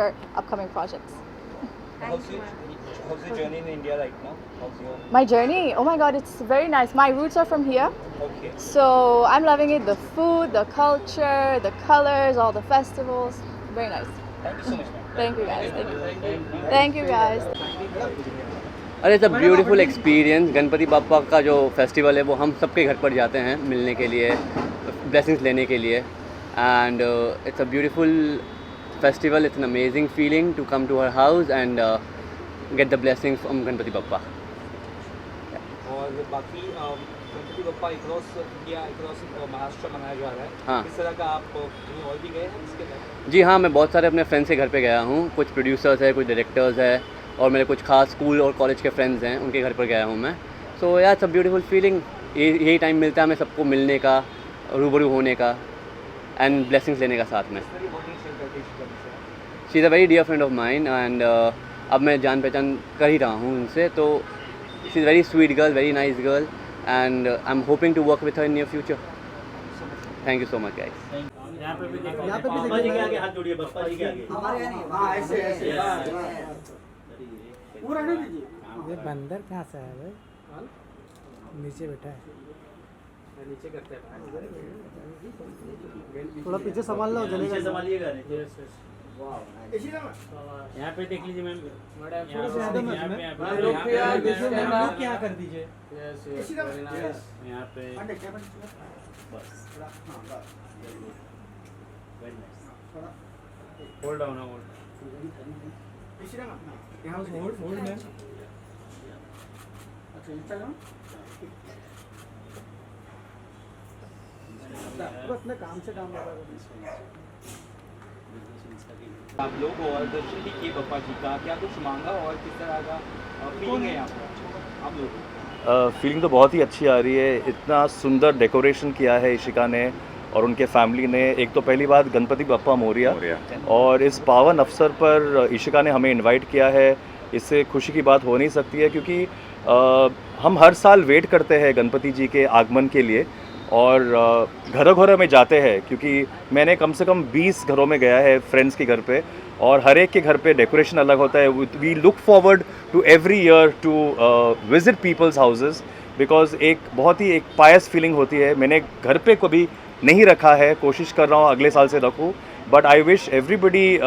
your upcoming projects. How's the journey in India right now? How's your... My journey, oh my god, it's very nice. My roots are from here, Okay. so I'm loving it. The food, the culture, the colors, all the festivals, very nice. Thank you so much, ma'am. Thank you guys. Thank you guys. अरे it's a beautiful experience. Ganpati बापा का जो festival है वो हम सबके घर पर जाते हैं मिलने के लिए, ब्लेसिंग्स लेने के लिए, and it's a beautiful festival. It's an amazing feeling to come to her house and get the blessings from Ganpati Bappa. और बाकी Ganpati Bappa across India, across Maharashtra मनाया जा रहा है। हाँ। इस तरह का आप कहीं और भी गए हैं इसके अंदर? जी हाँ, मैं बहुत सारे अपने फ्रेंड्स के घर पे गया हूँ। कुछ प्रोड्यूसर्स हैं, कुछ डायरेक्टर्स हैं, और मेरे कुछ खास स्कूल और कॉलेज के फ्रेंड्स हैं, उनके घर पर गया हूँ मैं। सो या इट्स अ ब्यूटीफुल फीलिंग। यही टाइम मिलता है हमें सबको मिलने का, रूबरू होने का एंड ब्लेसिंग्स लेने का साथ में। She is a very dear friend of mine and अब मैं जान पहचान कर ही रहा हूँ उनसे, तो she is very sweet girl, very nice girl, and I am hoping to work with her in near future. Thank you so much guys. यहाँ पे भी बप्पा जी के आगे हाथ जोड़िए, बप्पा जी के आगे। ये बंदर कहाँ से आया भाई? नीचे बैठा है। नीचे करते हैं, थोड़ा पीछे संभाल लो, जलेगा। नीचे संभालिएगा। यहाँ पे देख लीजिए मैम, लोग क्या कर दीजिए यहाँ पे होल्ड डाउन, होल्ड होल्ड में। अपने काम से काम लगा। आप लोग और दर्शन भी किए बप्पा जी का, क्या कुछ मांगा और किस तरह का फीलिंग है यहाँ पर आप लोग? फीलिंग तो बहुत ही अच्छी आ रही है। इतना सुंदर डेकोरेशन किया है इशिका ने और उनके फैमिली ने। एक तो पहली बात गणपति बप्पा मोरिया, और इस पावन अवसर पर इशिका ने हमें इनवाइट किया है। इससे खुशी की बात हो नहीं सकती है, क्योंकि हम हर साल वेट करते हैं गणपति जी के आगमन के लिए और घरों घरों में जाते हैं, क्योंकि मैंने कम से कम 20 घरों में गया है फ्रेंड्स के घर पे, और हर एक के घर पे डेकोरेशन अलग होता है। We look forward to every year to visit people's houses, because एक बहुत ही एक पायस फीलिंग होती है। मैंने घर पे कभी नहीं रखा है, कोशिश कर रहा हूँ अगले साल से रखूँ, बट आई विश एवरीबडी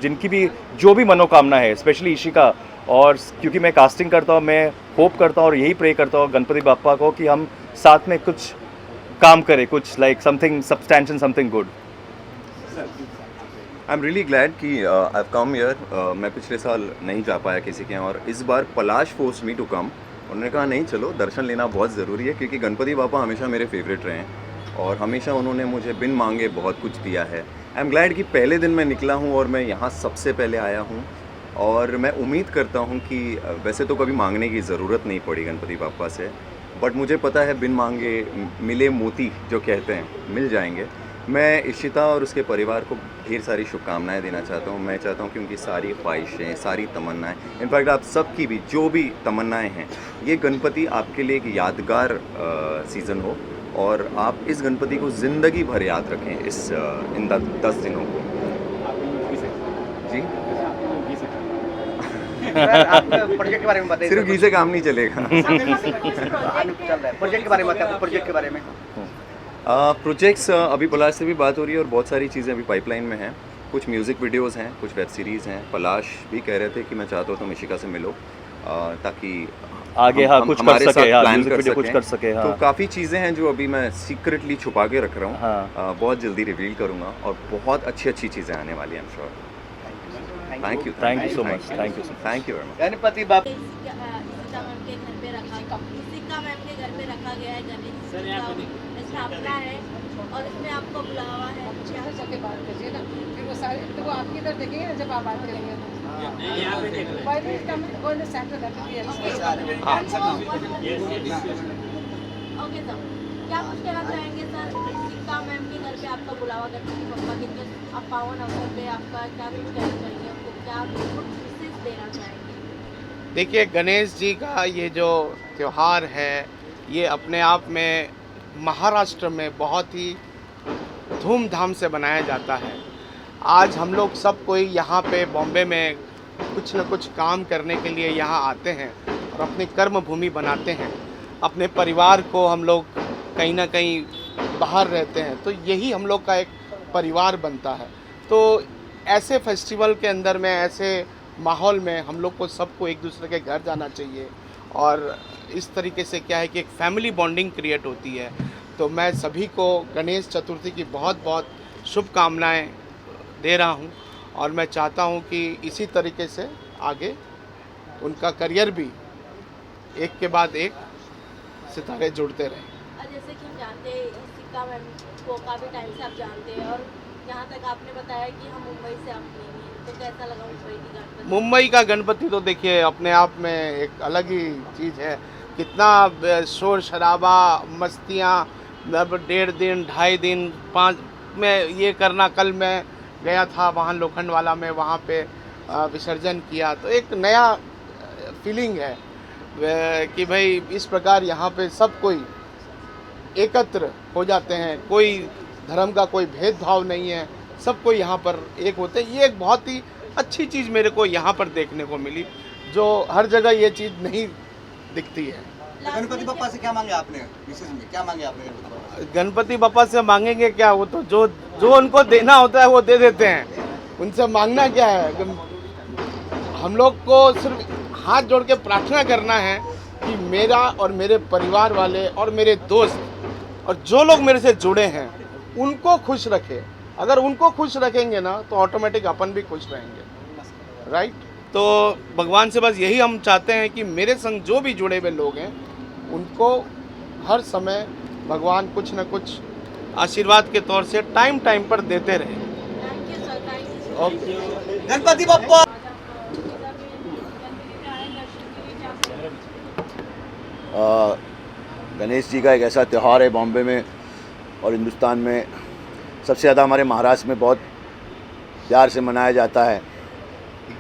जिनकी भी जो भी मनोकामना है, स्पेशली इशिका, और क्योंकि मैं कास्टिंग करता हूँ, मैं होप करता हूँ और यही प्रे करता हूँ गणपति बापा को कि हम साथ में कुछ काम करें, कुछ like something substantial, something good. I am really glad कि आई हैव कम हियर। मैं पिछले साल नहीं जा पाया किसी के यहाँ, और इस बार पलाश फोर्स्ड मी टू कम। उन्होंने कहा नहीं चलो, दर्शन लेना बहुत ज़रूरी है, क्योंकि गणपति बापा हमेशा मेरे फेवरेट रहे हैं और हमेशा उन्होंने मुझे बिन मांगे बहुत कुछ दिया है। आई एम ग्लैड कि पहले दिन मैं निकला हूँ और मैं यहाँ सबसे पहले आया हूँ, और मैं उम्मीद करता हूँ कि वैसे तो कभी मांगने की ज़रूरत नहीं पड़ी गणपति बापा से, बट मुझे पता है बिन मांगे मिले मोती जो कहते हैं मिल जाएंगे। मैं इशिता और उसके परिवार को ढेर सारी शुभकामनाएं देना चाहता हूं। मैं चाहता हूं कि उनकी सारी ख्वाहिशें, सारी तमन्नाएं, इनफैक्ट आप सबकी भी जो भी तमन्नाएं हैं, ये गणपति आपके लिए एक यादगार सीज़न हो और आप इस गणपति को ज़िंदगी भर याद रखें इन 10 दिनों को। जी प्रोजेक्ट के बारे में बताइए। सिर्फ घी से काम नहीं चलेगा। प्रोजेक्ट के बारे में बताइए, प्रोजेक्ट के बारे में। प्रोजेक्ट्स अभी पलाश से भी बात हो रही है और बहुत सारी चीज़ें अभी पाइपलाइन में हैं। कुछ म्यूज़िक वीडियोस हैं, कुछ वेब सीरीज़ हैं। पलाश भी कह रहे थे कि मैं चाहता हूँ तुम इशिका से मिलो ताकि आगे कुछ कर सके, म्यूजिक वीडियो कुछ कर सके। तो काफ़ी चीज़ें हैं जो अभी मैं सीक्रेटली छुपा के रख रहा हूँ। बहुत जल्दी रिवील करूँगा और बहुत अच्छी चीज़ें आने वाली हैं, I am sure. Thank you so much. Thank you very much. Ganpati बापा इशिका मैम के घर पे रखा गया है गणेश स्थापना है और इसमें आपको बुलावा है। जाके बात करिए ना, फिर वो सारे तो वो आपकी तरफ देखेंगे ना जब आप बात करेंगे ओके सर, क्या कुछ कहना चाहेंगे सर? इशिका मैम के घर पे आपका बुलावा गणपति बप्पा के पावन अवसर पे आपका क्या कुछ कहना चाहेंगे, आपको क्या मैसेज देना चाहेंगे? देखिए, गणेश जी का ये जो त्यौहार है ये अपने आप में महाराष्ट्र में बहुत ही धूमधाम से मनाया जाता है। आज हम लोग सब कोई यहाँ पे बॉम्बे में कुछ न कुछ काम करने के लिए यहाँ आते हैं और अपनी कर्म भूमि बनाते हैं। अपने परिवार को हम लोग कहीं ना कहीं बाहर रहते हैं, तो यही हम लोग का एक परिवार बनता है। तो ऐसे फेस्टिवल के अंदर में, ऐसे माहौल में हम लोग को सबको एक दूसरे के घर जाना चाहिए और इस तरीके से क्या है कि एक फैमिली बॉन्डिंग क्रिएट होती है। तो मैं सभी को गणेश चतुर्थी की बहुत बहुत शुभकामनाएं दे रहा हूं और मैं चाहता हूं कि इसी तरीके से आगे उनका करियर भी एक के बाद एक सितारे जुड़ते रहें। और जैसे कि हम जानते हैं इशिका मैम को काफ़ी टाइम से आप जानते हैं और यहाँ तक आपने बताया कि हम मुंबई से आप नहीं हैं, तो कैसा लगा मुंबई की गणपति? मुंबई का गणपति तो देखिए अपने आप में एक अलग ही चीज़ है। कितना शोर शराबा, मस्तियाँ, 1.5 दिन 2.5 दिन 5 में ये करना। कल मैं गया था वहाँ लोखंडवाला में, वहाँ पे विसर्जन किया, तो एक नया फीलिंग है कि भाई इस प्रकार यहाँ पे सब कोई एकत्र हो जाते हैं। कोई धर्म का कोई भेदभाव नहीं है, सब कोई यहाँ पर एक होते हैं। ये एक बहुत ही अच्छी चीज़ मेरे को यहाँ पर देखने को मिली, जो हर जगह ये चीज़ नहीं दिखती है। गणपति बप्पा से क्या मांगे आपने? विशेष में क्या मांगे आपने? गणपति बप्पा से मांगेंगे क्या, वो तो जो उनको देना होता है वो दे देते हैं। उनसे मांगना क्या है? हम लोग को सिर्फ हाथ जोड़ के प्रार्थना करना है कि मेरा और मेरे परिवार वाले और मेरे दोस्त और जो लोग मेरे से जुड़े हैं उनको खुश रखे। अगर उनको खुश रखेंगे ना तो ऑटोमेटिक अपन भी खुश रहेंगे, राइट? तो भगवान से बस यही हम चाहते हैं कि मेरे संग जो भी जुड़े हुए लोग हैं उनको हर समय भगवान कुछ न कुछ आशीर्वाद के तौर से टाइम टाइम पर देते रहे। Thank you sir, thank you. Ganpati Bappa. Ganesh ji का एक ऐसा त्यौहार है बॉम्बे में और हिंदुस्तान में सबसे ज़्यादा हमारे महाराष्ट्र में बहुत प्यार से मनाया जाता है।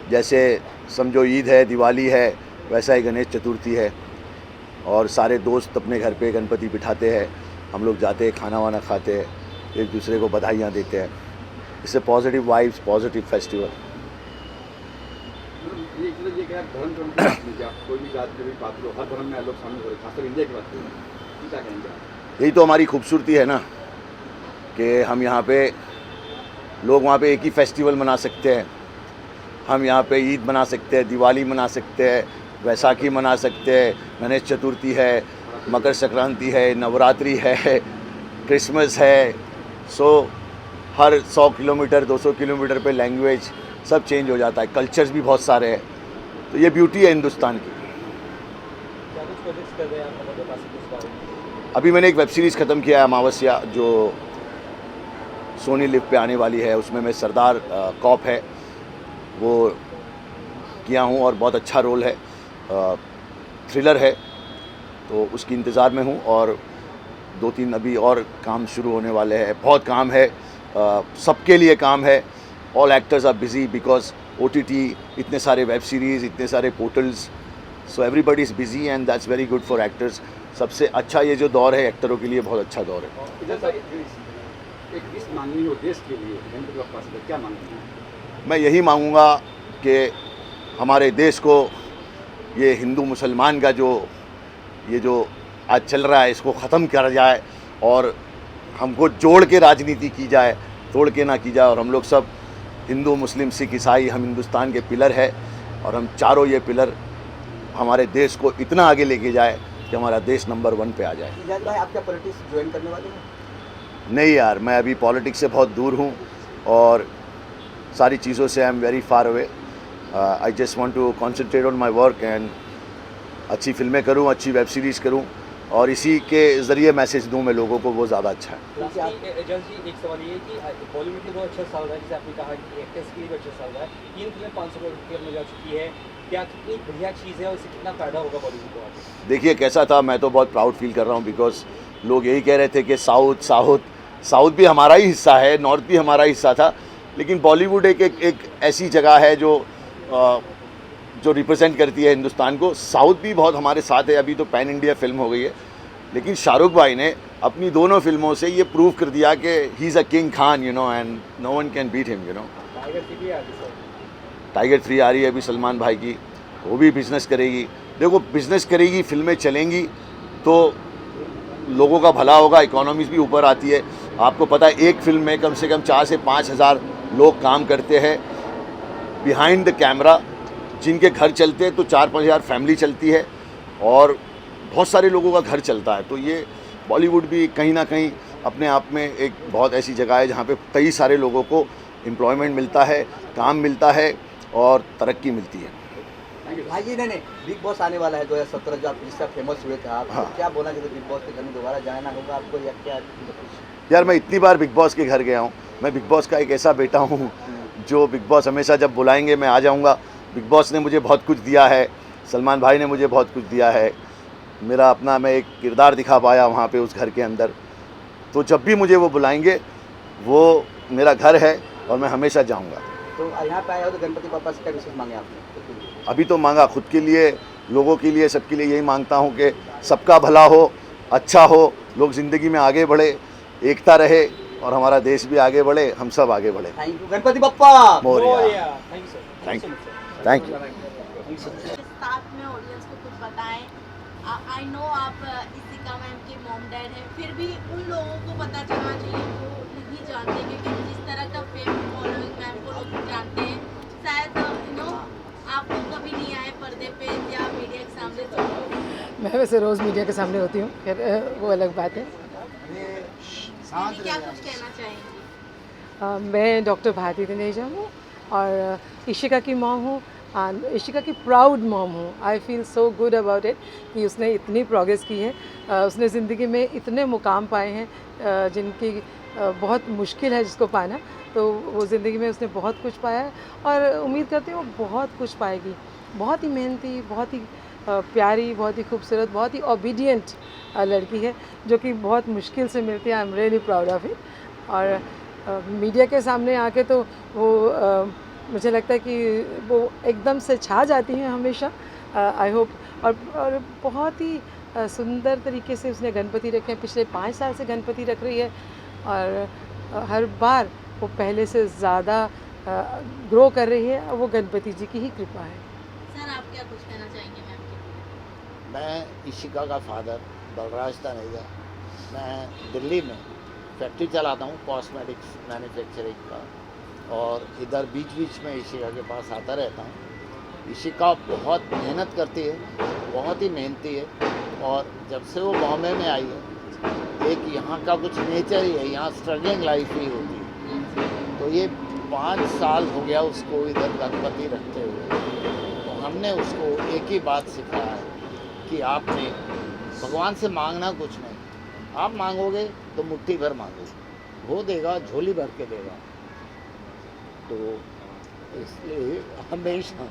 जैसे समझो ईद है, दिवाली है, वैसा ही गणेश चतुर्थी है और सारे दोस्त अपने घर पे गणपति बिठाते हैं। हम लोग जाते हैं, खाना वाना खाते हैं, एक दूसरे को बधाइयाँ देते हैं। इससे पॉजिटिव वाइब्स, पॉजिटिव फेस्टिवल। यही तो हमारी खूबसूरती है ना कि हम यहाँ पे लोग वहाँ पे एक ही फेस्टिवल मना सकते हैं। हम यहाँ पे ईद मना सकते हैं, दिवाली मना सकते हैं, वैसाखी मना सकते हैं, गणेश चतुर्थी है, मकर संक्रांति है, नवरात्रि है, क्रिसमस है। सो हर 100 किलोमीटर 200 किलोमीटर पे लैंग्वेज सब चेंज हो जाता है, कल्चर्स भी बहुत सारे हैं। तो ये ब्यूटी है हिंदुस्तान की। अभी मैंने एक वेब सीरीज़ ख़त्म किया है अमावस्या, जो सोनी लिव पे आने वाली है। उसमें मैं सरदार कॉप है वो किया हूँ और बहुत अच्छा रोल है। थ्रिलर है, तो उसकी इंतज़ार में हूँ और 2-3 अभी और काम शुरू होने वाले हैं। बहुत काम है, सबके लिए काम है। All actors are busy because OTT, इतने सारे वेब सीरीज़, इतने सारे portals, so everybody is busy and that's very good for actors. सबसे अच्छा ये जो दौर है एक्टरों के लिए बहुत अच्छा दौर है। मैं यही मांगूंगा कि हमारे देश को ये हिंदू मुसलमान का जो आज चल रहा है इसको ख़त्म करा जाए और हमको जोड़ के राजनीति की जाए, तोड़ के ना की जाए। और हम लोग सब हिंदू, मुस्लिम, सिख, ईसाई, हम हिंदुस्तान के पिलर है और हम चारों ये पिलर हमारे देश को इतना आगे लेके जाए कि हमारा देश नंबर 1 पे आ जाए। इजाज़ भाई, आप क्या पॉलिटिक्स ज्वाइन करने वाले हैं? नहीं यार, मैं अभी पॉलिटिक्स से बहुत दूर हूँ और सारी चीज़ों से I am very far away. I just want to concentrate on my work and अच्छी फिल्में करूँ, अच्छी वेब सीरीज़ करूँ और इसी के ज़रिए मैसेज दूँ मैं लोगों को, वो ज़्यादा अच्छा है। एक सवाल ये कि बॉलीवुड के बहुत अच्छा साल रहा है, जैसे आपने कहा कि एक्टर्स के लिए भी अच्छा साल रहा है। 3 फिल्में 500 करोड़ में जा चुकी है, क्या कितनी बढ़िया चीज़ है और इससे कितना फ़ायदा होगा बॉलीवुड को आगे? देखिए कैसा था, मैं तो बहुत प्राउड फील कर रहा हूँ बिकॉज लोग यही कह रहे थे कि साउथ भी हमारा ही हिस्सा है, नॉर्थ भी हमारा हिस्सा था, लेकिन बॉलीवुड एक ऐसी जगह है जो रिप्रेजेंट करती है हिंदुस्तान को। साउथ भी बहुत हमारे साथ है, अभी तो पैन इंडिया फिल्म हो गई है, लेकिन शाहरुख भाई ने अपनी दोनों फिल्मों से ये प्रूव कर दिया कि he is a king Khan, you know, and no one can beat him, you know. Tiger 3 आ रही है अभी सलमान भाई की, वो भी बिज़नेस करेगी। देखो बिज़नेस करेगी, फिल्में चलेंगी तो लोगों का भला होगा, इकोनॉमीज़ भी ऊपर आती है। आपको पता है एक फिल्म में कम से कम 4 से 5 हज़ार लोग काम करते हैं बिहाइंड द कैमरा, जिनके घर चलते हैं तो 4-5 हज़ार फैमिली चलती है और बहुत सारे लोगों का घर चलता है। तो ये बॉलीवुड भी कहीं ना कहीं अपने आप में एक बहुत ऐसी जगह है जहाँ पे कई सारे लोगों को एम्प्लॉयमेंट मिलता है, काम मिलता है और तरक्की मिलती है। भाई जी नहीं बिग बॉस आने वाला है 2017 जो आप जिसका फेमस हुए थे आप, हाँ। तो क्या बोलना चाहते बिग बॉस के घर में दोबारा जाना होगा आपको या क्या? यार मैं इतनी बार बिग बॉस के घर गया हूँ, मैं बिग बॉस का एक ऐसा बेटा हूँ जो बिग बॉस हमेशा जब बुलाएंगे मैं आ जाऊँगा। बिग बॉस ने मुझे बहुत कुछ दिया है, सलमान भाई ने मुझे बहुत कुछ दिया है, मेरा अपना मैं एक किरदार दिखा पाया वहाँ पे उस घर के अंदर। तो जब भी मुझे वो बुलाएंगे वो मेरा घर है और मैं हमेशा जाऊँगा। तो यहाँ पे आए हो तो गणपति पापा से क्या विशेष मांगे आपने? अभी तो मांगा खुद के लिए, लोगों के लिए, सबके लिए यही मांगता हूँ कि सबका भला हो, अच्छा हो, लोग ज़िंदगी में आगे बढ़े, एकता रहे और हमारा देश भी आगे बढ़े, हम सब आगे बढ़े। Thank you Ganpati Bappa Morya. Thank you thank you. साथ में ऑडियंस को कुछ बताएं। आई नो आप इशिका मैम के मॉम डैड हैं, फिर भी उन लोगों को पता चलना चाहिए जो नहीं जानते, क्योंकि जिस तरह का फेम फॉलोइंग मैम को लोग जानते हैं, शायद आप लोग कभी नहीं आए पर्दे पे या मीडिया के सामने। तो मैं वैसे रोज़ मीडिया के सामने होती हूँ, खैर वो अलग बात है। क्या कुछ कहना चाहेंगी? मैं डॉक्टर भारती तनेजा हूँ और इशिका की मॉम हूँ, इशिका की प्राउड मॉम हूँ। I feel so good about it कि उसने इतनी प्रोग्रेस की है, उसने ज़िंदगी में इतने मुकाम पाए हैं जिनकी बहुत मुश्किल है जिसको पाना, तो वो ज़िंदगी में उसने बहुत कुछ पाया है और उम्मीद करती हूँ वो बहुत कुछ पाएगी। बहुत ही मेहनती, बहुत ही प्यारी, बहुत ही खूबसूरत, बहुत ही ओबीडियंट लड़की है जो कि बहुत मुश्किल से मिलती है। I am really proud of it. और मीडिया के सामने आके तो वो मुझे लगता है कि वो एकदम से छा जाती हैं हमेशा, आई होप। और बहुत ही सुंदर तरीके से उसने गणपति रखे हैं, पिछले 5 साल से गणपति रख रही है और हर बार वो पहले से ज़्यादा ग्रो कर रही है, वो गणपति जी की ही कृपा है। सर आप क्या कुछ कहना चाहेंगे मैम के? मैं इशिका का फादर बलराज तनेजा, मैं दिल्ली में फैक्ट्री चलाता हूँ कॉस्मेटिक्स मैन्युफैक्चरिंग का, और इधर बीच बीच में इशिका के पास आता रहता हूँ। इशिका बहुत मेहनत करती है, बहुत ही मेहनती है, और जब से वो बॉम्बे में आई है एक यहाँ का कुछ नेचर ही है, यहाँ स्ट्रगलिंग लाइफ ही होती है। तो ये 5 साल हो गया उसको इधर गणपति रखते हुए, तो हमने उसको एक ही बात सिखाया है कि आपने भगवान से मांगना कुछ नहीं, आप मांगोगे तो मुट्ठी भर मांगोगे, वो देगा झोली भर के देगा। तो इसलिए हमेशा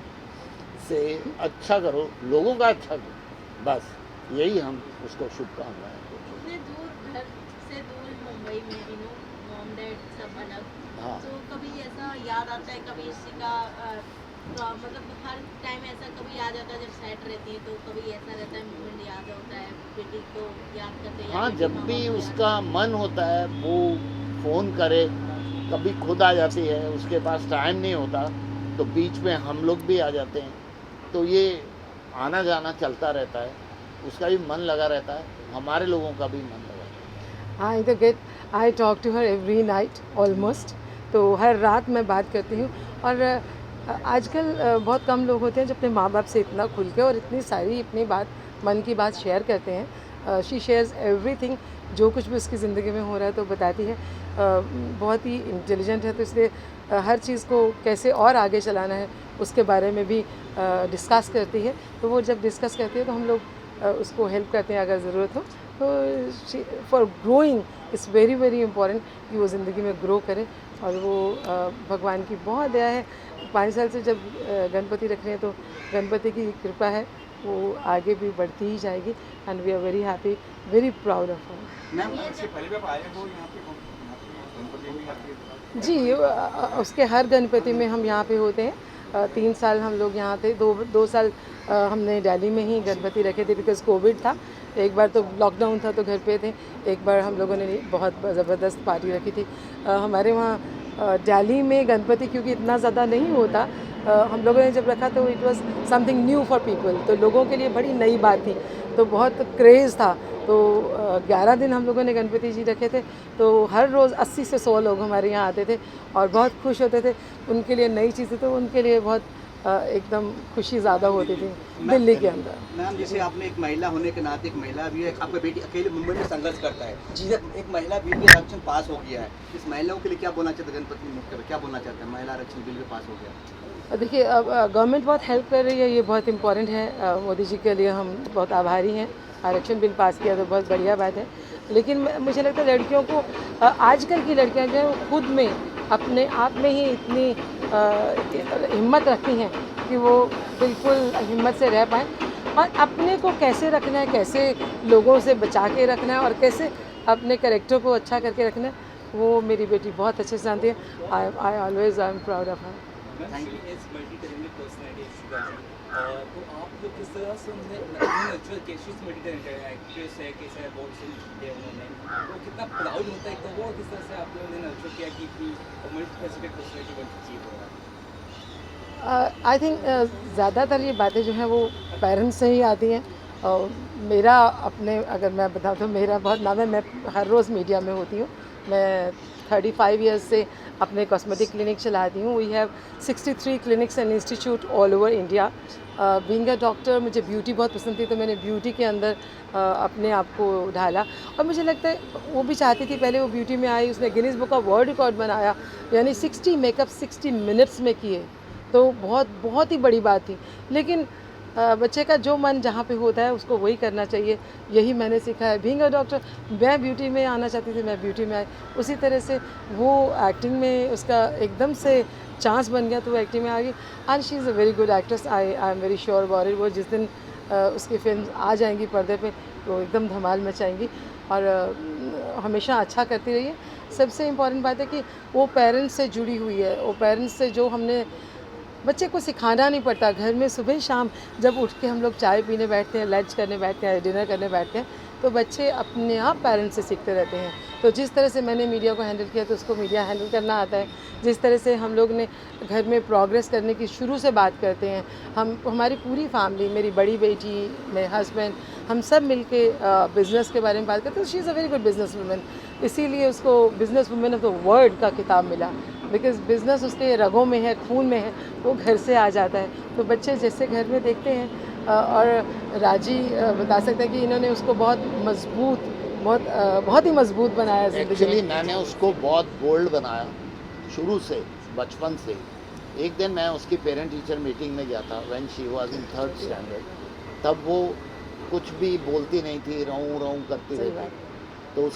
से अच्छा करो, लोगों का अच्छा करो, बस यही हम उसको शुभकामनाएं। इतने दूर घर से दूर मुंबई में मॉम डैड सब अलग, हाँ। तो कभी ऐसा याद आता है, कभी इशिका मतलब हर टाइम ऐसा कभी याद आता है जब सेट रहती है, तो कभी ऐसा रहता है मोमेंट याद होता है बेटी को याद करते हैं? हाँ, जब भी उसका मन होता है वो फ़ोन करे, कभी खुद आ जाती है, उसके पास टाइम नहीं होता तो बीच में हम लोग भी आ जाते हैं, तो ये आना जाना चलता रहता है, उसका भी मन लगा रहता है, हमारे लोगों का भी मन लगा रहता है। I talk to her every night almost, तो हर रात मैं बात करती हूँ। और आजकल बहुत कम लोग होते हैं जो अपने माँ बाप से इतना खुल के और इतनी सारी अपनी बात, मन की बात शेयर करते हैं। शी शेयर्स एवरीथिंग, जो कुछ भी उसकी ज़िंदगी में हो रहा है तो बताती है। बहुत ही इंटेलिजेंट है, तो इसलिए हर चीज़ को कैसे और आगे चलाना है उसके बारे में भी डिस्कस करती है। तो वो जब डिस्कस करती है तो हम लोग उसको हेल्प करते हैं अगर ज़रूरत हो। तो for growing it's very very important कि वो ज़िंदगी में ग्रो करे, और वो भगवान की बहुत दया है। 5 साल से जब गणपति रख रहे हैं तो गणपति की कृपा है, वो आगे भी बढ़ती ही जाएगी। And we are very happy, very proud of her. Ma'am इससे पहले भी आए हो यहाँ पे गणपति में आते हैं? जी, उसके हर गणपति में हम यहाँ पे होते हैं। 3 साल हम लोग यहाँ थे, 2 साल हमने दिल्ली में ही गणपति रखे थे बिकॉज़ कोविड था। एक बार तो लॉकडाउन था तो घर पे थे, एक बार हम लोगों ने बहुत ज़बरदस्त पार्टी रखी थी। हमारे वहाँ दिल्ली में गणपति क्योंकि इतना ज़्यादा नहीं होता, हम लोगों ने जब रखा तो it was something new for people, तो लोगों के लिए बड़ी नई बात थी, तो बहुत क्रेज़ था। तो 11 दिन हम लोगों ने गणपति जी रखे थे, तो हर रोज़ 80 से 100 लोग हमारे यहाँ आते थे और बहुत खुश होते थे। उनके लिए नई चीज़ें, तो उनके लिए बहुत एकदम खुशी ज़्यादा होती थी दिल्ली के अंदर। मैम, जैसे आपने एक महिला होने के नाते, एक महिला भी है, आपका बेटी अकेले मुंबई में संघर्ष करता है, जी एक महिला बिल भी आरक्षण पास हो गया है, इस महिलाओं के लिए क्या बोलना चाहते हैं? गणपति मुख्य क्या बोलना चाहते हैं? महिला आरक्षण बिल भी पास हो गया। देखिए, अब गवर्नमेंट बहुत हेल्प कर रही है, ये बहुत इम्पोर्टेंट है। मोदी जी के लिए हम बहुत आभारी हैं। आरक्षण बिल पास किया तो बहुत बढ़िया बात है, लेकिन मुझे लगता है लड़कियों को, आजकल की लड़कियां जो है खुद में अपने आप में ही इतनी हिम्मत रखती हैं कि वो बिल्कुल हिम्मत से रह पाएँ, और अपने को कैसे रखना है, कैसे लोगों से बचा के रखना है और कैसे अपने कैरेक्टर को अच्छा करके रखना है, वो मेरी बेटी बहुत अच्छे से जानती है। I always I am proud of हर। तो आप लोग किस तरह से उन्हें एक्ट्रेस है, कैसे है, बहुत से है उन्होंने, तो कितना प्राउड होता है, तो वो किस तरह से आप लोगों ने नर्चर किया कि मल्टी फेसिलिटेड पर्सनैलिटी बन चुकी है? आई थिंक ज़्यादातर ये बातें जो हैं वो पेरेंट्स से ही आती हैं। और मेरा अपने, अगर मैं बताऊँ तो मेरा बहुत नाम है, मैं हर रोज़ मीडिया में होती हूँ। मैं 35 ईयर्स से अपने कॉस्मेटिक क्लिनिक चलाती हूँ। We have 63 clinics and institute all over India. Being a doctor, मुझे ब्यूटी बहुत पसंद थी, तो मैंने ब्यूटी के अंदर अपने आप को ढाला, और मुझे लगता है वो भी चाहती थी, पहले वो ब्यूटी में आई, उसने Guinness book of world record बनाया, यानी 60 मेकअप 60 मिनट्स में किए, तो बहुत ही बड़ी बात थी। लेकिन बच्चे का जो मन जहाँ पे होता है उसको वही करना चाहिए, यही मैंने सीखा है। बीइंग अ डॉक्टर, मैं ब्यूटी में आना चाहती थी, मैं ब्यूटी में आई, उसी तरह से वो एक्टिंग में उसका एकदम से चांस बन गया, तो वो एक्टिंग में आ गई। And she is a very good actress, I am very sure about it. वो जिस दिन उसकी फिल्म आ जाएंगी पर्दे पे, तो एकदम धमाल मचाएंगी, और हमेशा अच्छा करती रही है। सबसे इम्पॉर्टेंट बात है कि वो पेरेंट्स से जुड़ी हुई है, वो पेरेंट्स से जो हमने, बच्चे को सिखाना नहीं पड़ता, घर में सुबह शाम जब उठ के हम लोग चाय पीने बैठते हैं, लंच करने बैठते हैं, डिनर करने बैठते हैं, तो बच्चे अपने आप पेरेंट्स से सीखते रहते हैं। तो जिस तरह से मैंने मीडिया को हैंडल किया, तो उसको मीडिया हैंडल करना आता है। जिस तरह से हम लोग ने घर में प्रोग्रेस करने की शुरू से बात करते हैं, हमारी पूरी फैमिली, मेरी बड़ी बेटी, मेरे हस्बैंड, हम सब मिलके बिज़नेस के बारे में बात करते हैं। She is a very good business women, इसीलिए उसको business women of the world का खिताब मिला, बिकॉज़ बिज़नेस उसके रगों में है, खून में है, वो घर से आ जाता है। तो बच्चे जैसे घर में देखते हैं, और राजी बता सकते हैं कि इन्होंने उसको बहुत मजबूत, बहुत ही मजबूत बनाया ज़िंदगी में। एक्चुअली मैंने उसको बहुत बोल्ड बनाया शुरू से, बचपन से। एक दिन मैं उसकी पेरेंट टीचर मीटिंग में गया था, when she was in 3rd standard, तब वो कुछ भी बोलती नहीं थी, रहूं रहूं करती रहती, तो